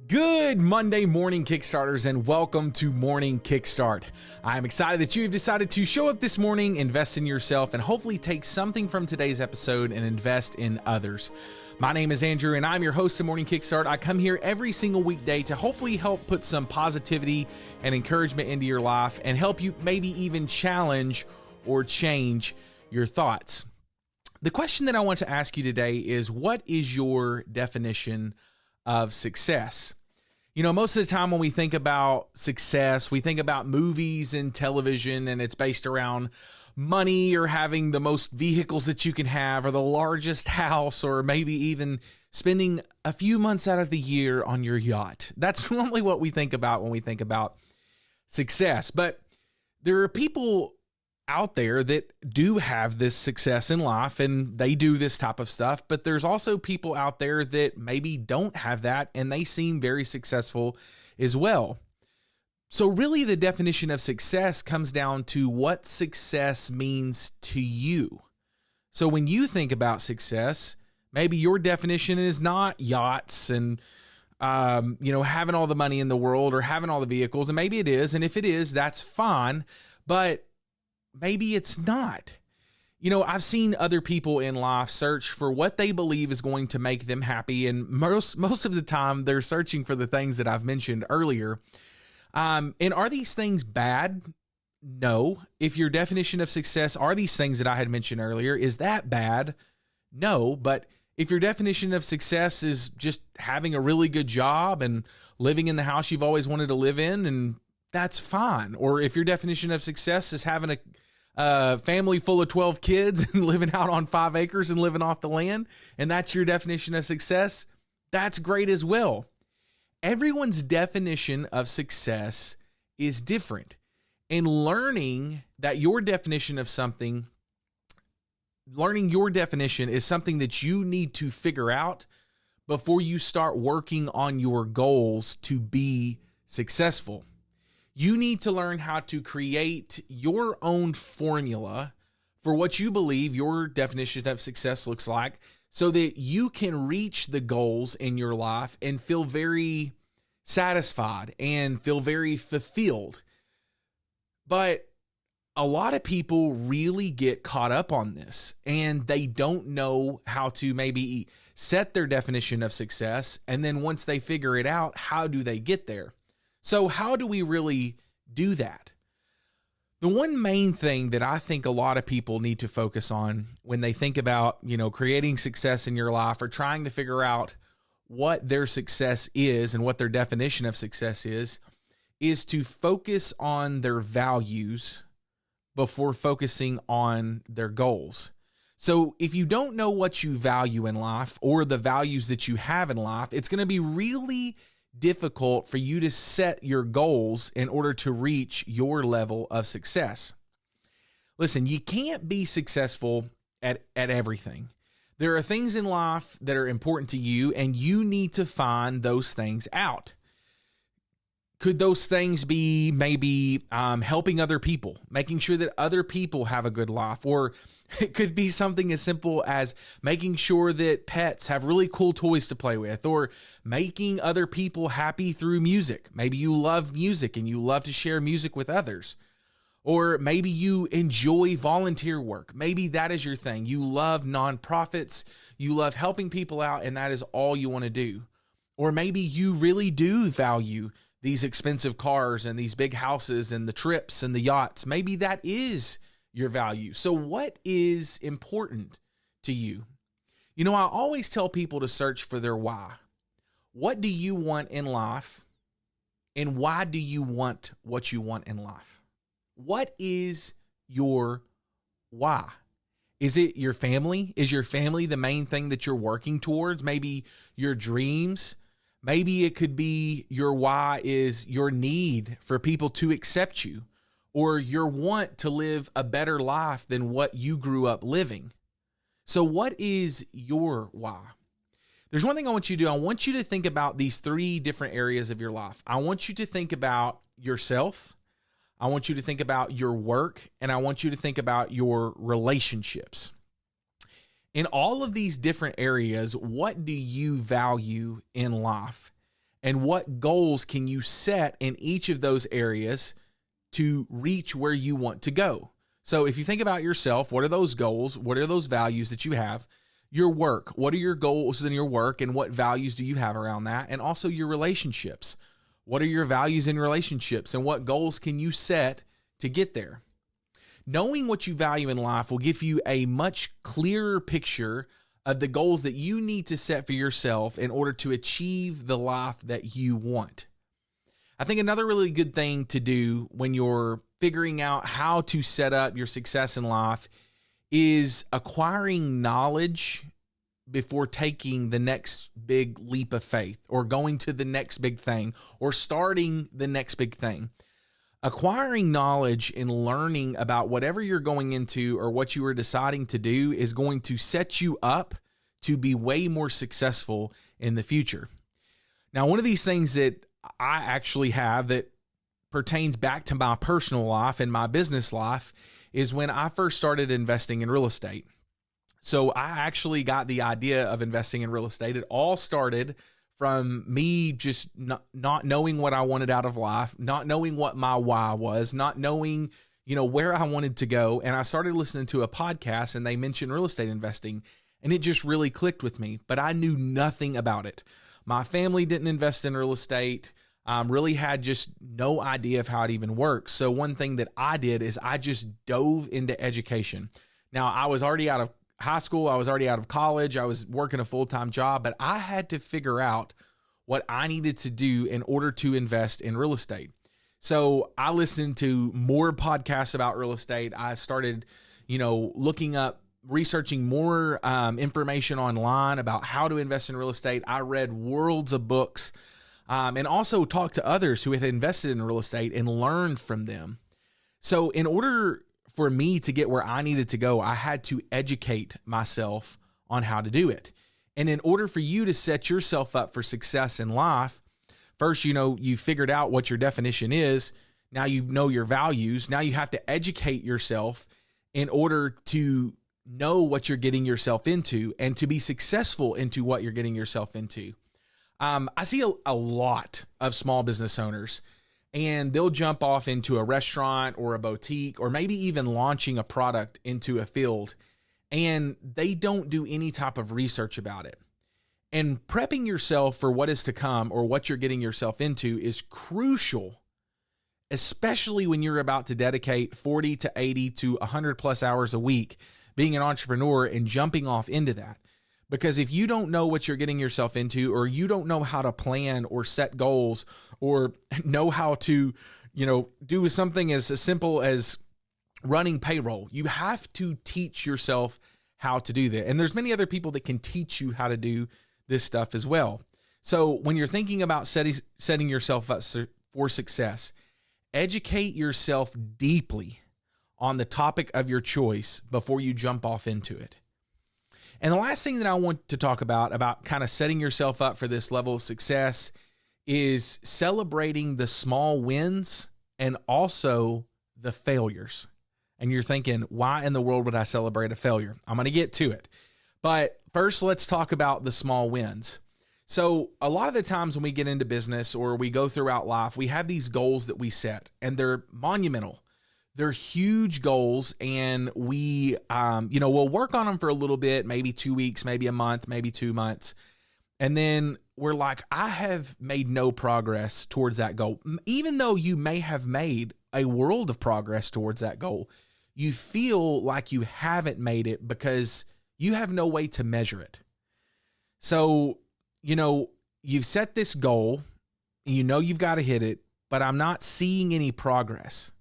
Good Monday morning, Kickstarters, and welcome to Morning Kickstart. I'm excited that you have decided to show up this morning, invest in yourself, and hopefully take something from today's episode and invest in others. My name is Andrew, and I'm your host of Morning Kickstart. I come here every single weekday to hopefully help put some positivity and encouragement into your life and help you maybe even challenge or change your thoughts. The question that I want to ask you today is, what is your definition of success? You know, most of the time when we think about success, we think about movies and television, and it's based around money or having the most vehicles that you can have or the largest house or maybe even spending a few months out of the year on your yacht. That's normally what we think about when we think about success. But there are people out there that do have this success in life and they do this type of stuff, but there's also people out there that maybe don't have that and they seem very successful as well. So really the definition of success comes down to what success means to you. So when you think about success, maybe your definition is not yachts and having all the money in the world or having all the vehicles, and maybe it is, and if it is, that's fine, but maybe it's not. You know, I've seen other people in life search for what they believe is going to make them happy, and most of the time they're searching for the things that I've mentioned earlier. And are these things bad? No. If your definition of success are these things that I had mentioned earlier, is that bad? No. But if your definition of success is just having a really good job and living in the house you've always wanted to live in, and that's fine. Or if your definition of success is having a family full of 12 kids and living out on 5 acres and living off the land, and that's your definition of success, that's great as well. Everyone's definition of success is different. And learning your definition is something that you need to figure out before you start working on your goals to be successful. You need to learn how to create your own formula for what you believe your definition of success looks like so that you can reach the goals in your life and feel very satisfied and feel very fulfilled. But a lot of people really get caught up on this and they don't know how to maybe set their definition of success. And then once they figure it out, how do they get there? So how do we really do that? The one main thing that I think a lot of people need to focus on when they think about, creating success in your life or trying to figure out what their success is and what their definition of success is to focus on their values before focusing on their goals. So if you don't know what you value in life or the values that you have in life, it's going to be really difficult for you to set your goals in order to reach your level of success. Listen, you can't be successful at everything. There are things in life that are important to you, and you need to find those things out. Could those things be maybe helping other people, making sure that other people have a good life? Or it could be something as simple as making sure that pets have really cool toys to play with, or making other people happy through music. Maybe you love music and you love to share music with others. Or maybe you enjoy volunteer work. Maybe that is your thing. You love nonprofits. You love helping people out, and that is all you want to do. Or maybe you really do value these expensive cars and these big houses and the trips and the yachts. Maybe that is your value. So what is important to you? I always tell people to search for their why. What do you want in life? And why do you want what you want in life? What is your why? Is it your family? Is your family the main thing that you're working towards? Maybe your dreams? Maybe it could be your why is your need for people to accept you, or your want to live a better life than what you grew up living. So what is your why? There's one thing I want you to do. I want you to think about these 3 different areas of your life. I want you to think about yourself. I want you to think about your work, and I want you to think about your relationships. In all of these different areas, what do you value in life? And what goals can you set in each of those areas to reach where you want to go? So if you think about yourself, what are those goals? What are those values that you have? Your work, what are your goals in your work and what values do you have around that? And also your relationships. What are your values in relationships and what goals can you set to get there? Knowing what you value in life will give you a much clearer picture of the goals that you need to set for yourself in order to achieve the life that you want. I think another really good thing to do when you're figuring out how to set up your success in life is acquiring knowledge before taking the next big leap of faith or going to the next big thing or starting the next big thing. Acquiring knowledge and learning about whatever you're going into or what you are deciding to do is going to set you up to be way more successful in the future. Now, one of these things that I actually have that pertains back to my personal life and my business life is when I first started investing in real estate. So I actually got the idea of investing in real estate. It all started from me just not knowing what I wanted out of life, not knowing what my why was, not knowing, where I wanted to go. And I started listening to a podcast and they mentioned real estate investing and it just really clicked with me, but I knew nothing about it. My family didn't invest in real estate, really had just no idea of how it even works. So one thing that I did is I just dove into education. Now I was already out of high school. I was already out of college. I was working a full-time job, but I had to figure out what I needed to do in order to invest in real estate. So I listened to more podcasts about real estate. I started, looking up, researching more information online about how to invest in real estate. I read worlds of books and also talked to others who had invested in real estate and learned from them. So in order for me to get where I needed to go, I had to educate myself on how to do it. And in order for you to set yourself up for success in life, first, you figured out what your definition is. Now you know your values. Now you have to educate yourself in order to know what you're getting yourself into and to be successful into what you're getting yourself into. I see a lot of small business owners and they'll jump off into a restaurant or a boutique or maybe even launching a product into a field and they don't do any type of research about it. And prepping yourself for what is to come or what you're getting yourself into is crucial, especially when you're about to dedicate 40 to 80 to 100 plus hours a week being an entrepreneur and jumping off into that. Because if you don't know what you're getting yourself into, or you don't know how to plan or set goals or know how to, do something as simple as running payroll, you have to teach yourself how to do that. And there's many other people that can teach you how to do this stuff as well. So when you're thinking about setting yourself up for success, educate yourself deeply on the topic of your choice before you jump off into it. And the last thing that I want to talk about kind of setting yourself up for this level of success is celebrating the small wins and also the failures. And you're thinking, why in the world would I celebrate a failure? I'm going to get to it. But first, let's talk about the small wins. So a lot of the times when we get into business or we go throughout life, we have these goals that we set and they're monumental. They're huge goals and we, we'll work on them for a little bit, maybe 2 weeks, maybe a month, maybe 2 months. And then we're like, I have made no progress towards that goal. Even though you may have made a world of progress towards that goal, you feel like you haven't made it because you have no way to measure it. So, you've set this goal, you've got to hit it, but I'm not seeing any progress.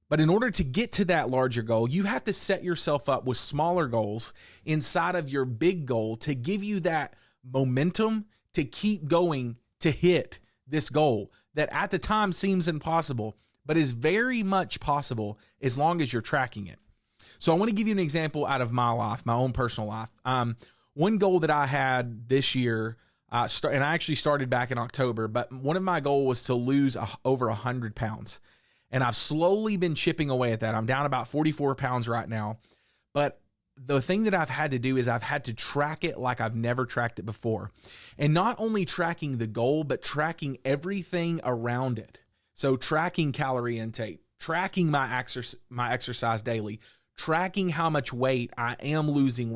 But in order to get to that larger goal, you have to set yourself up with smaller goals inside of your big goal to give you that momentum to keep going to hit this goal that at the time seems impossible, but is very much possible as long as you're tracking it. So I want to give you an example out of my life, my own personal life. One goal that I had this year, and I actually started back in October, but one of my goals was to lose over 100 pounds. And I've slowly been chipping away at that. I'm down about 44 pounds right now. But the thing that I've had to do is I've had to track it like I've never tracked it before. And not only tracking the goal, but tracking everything around it. So tracking calorie intake, tracking my exercise daily, tracking how much weight I am losing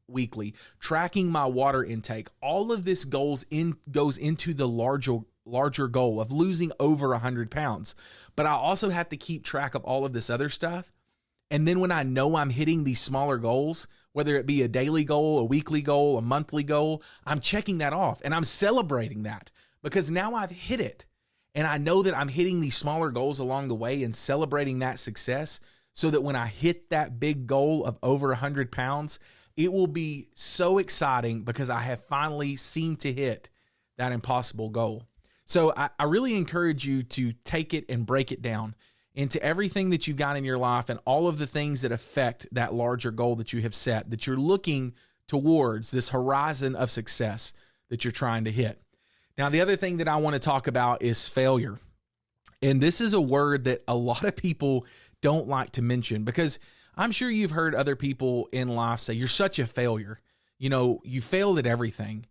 weekly, tracking my water intake. All of this goes into the larger goal of losing over 100 pounds. But I also have to keep track of all of this other stuff. And then when I know I'm hitting these smaller goals, whether it be a daily goal, a weekly goal, a monthly goal, I'm checking that off and I'm celebrating that because now I've hit it. And I know that I'm hitting these smaller goals along the way and celebrating that success so that when I hit that big goal of over 100 pounds, it will be so exciting because I have finally seemed to hit that impossible goal. So I really encourage you to take it and break it down into everything that you've got in your life and all of the things that affect that larger goal that you have set, that you're looking towards, this horizon of success that you're trying to hit. Now, the other thing that I want to talk about is failure. And this is a word that a lot of people don't like to mention because I'm sure you've heard other people in life say, you're such a failure. You know, you failed at everything.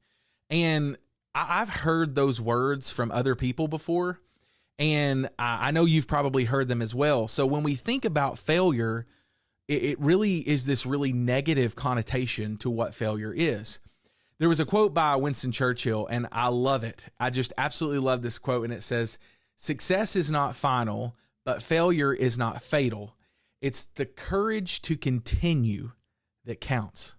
And I've heard those words from other people before. And I know you've probably heard them as well. So when we think about failure, it really is this really negative connotation to what failure is. There was a quote by Winston Churchill, and I love it. I just absolutely love this quote. And it says, "Success is not final, but failure is not fatal. It's the courage to continue that counts."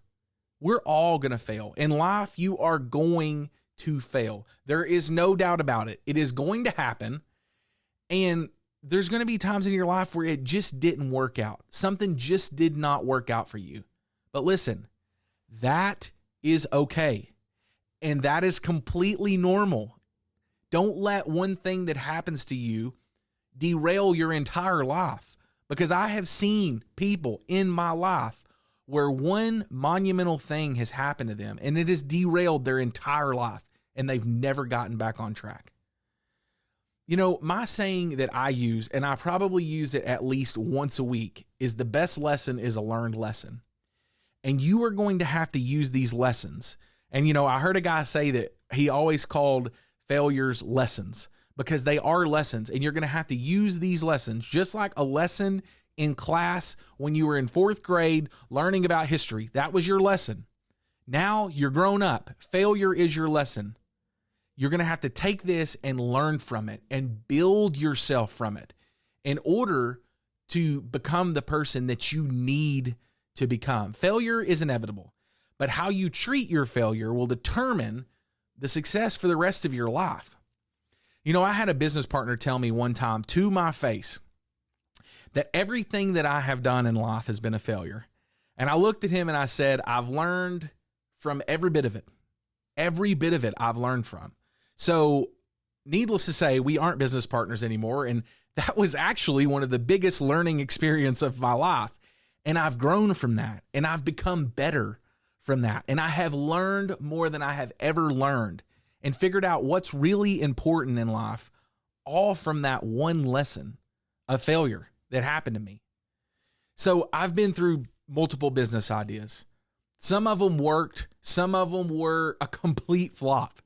We're all going to fail. In life, you are going to fail. There is no doubt about it. It is going to happen. And there's going to be times in your life where it just didn't work out. Something just did not work out for you. But listen, that is okay. And that is completely normal. Don't let one thing that happens to you derail your entire life. Because I have seen people in my life where one monumental thing has happened to them and it has derailed their entire life and they've never gotten back on track. You know, my saying that I use, and I probably use it at least once a week, is the best lesson is a learned lesson. And you are going to have to use these lessons. And, you know, I heard a guy say that he always called failures lessons because they are lessons. And you're going to have to use these lessons just like a lesson in class when you were in 4th grade learning about history. That was your lesson. Now you're grown up. Failure is your lesson. You're going to have to take this and learn from it and build yourself from it in order to become the person that you need to become. Failure is inevitable, but how you treat your failure will determine the success for the rest of your life. You know, I had a business partner tell me one time to my face that everything that I have done in life has been a failure. And I looked at him and I said, I've learned from every bit of it. Every bit of it I've learned from. So needless to say, we aren't business partners anymore. And that was actually one of the biggest learning experience of my life. And I've grown from that and I've become better from that. And I have learned more than I have ever learned and figured out what's really important in life, all from that one lesson of failure that happened to me. So I've been through multiple business ideas. Some of them worked. Some of them were a complete flop.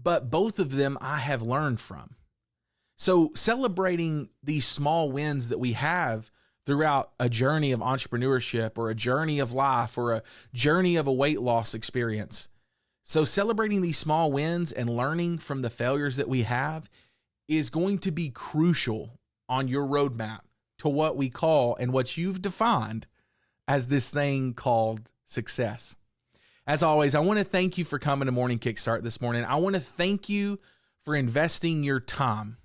But both of them I have learned from. So celebrating these small wins that we have throughout a journey of entrepreneurship or a journey of life or a journey of a weight loss experience. So celebrating these small wins and learning from the failures that we have is going to be crucial on your roadmap to what we call and what you've defined as this thing called success. As always, I want to thank you for coming to Morning Kickstart this morning. I want to thank you for investing your time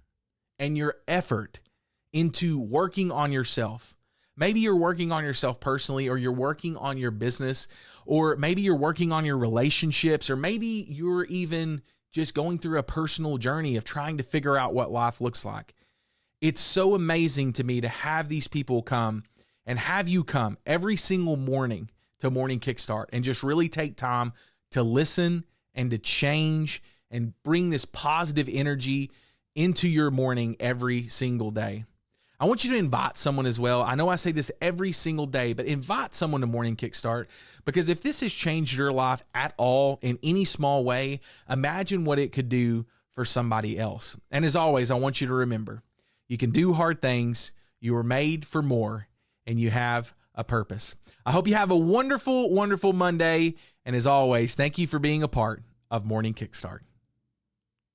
and your effort into working on yourself. Maybe you're working on yourself personally, or you're working on your business, or maybe you're working on your relationships, or maybe you're even just going through a personal journey of trying to figure out what life looks like. It's so amazing to me to have these people come and have you come every single morning to Morning Kickstart and just really take time to listen and to change and bring this positive energy into your morning every single day. I want you to invite someone as well. I know I say this every single day, but invite someone to Morning Kickstart, because if this has changed your life at all in any small way, imagine what it could do for somebody else. And as always, I want you to remember, you can do hard things, you were made for more, and you have a purpose. I hope you have a wonderful, wonderful Monday. And as always, thank you for being a part of Morning Kickstart.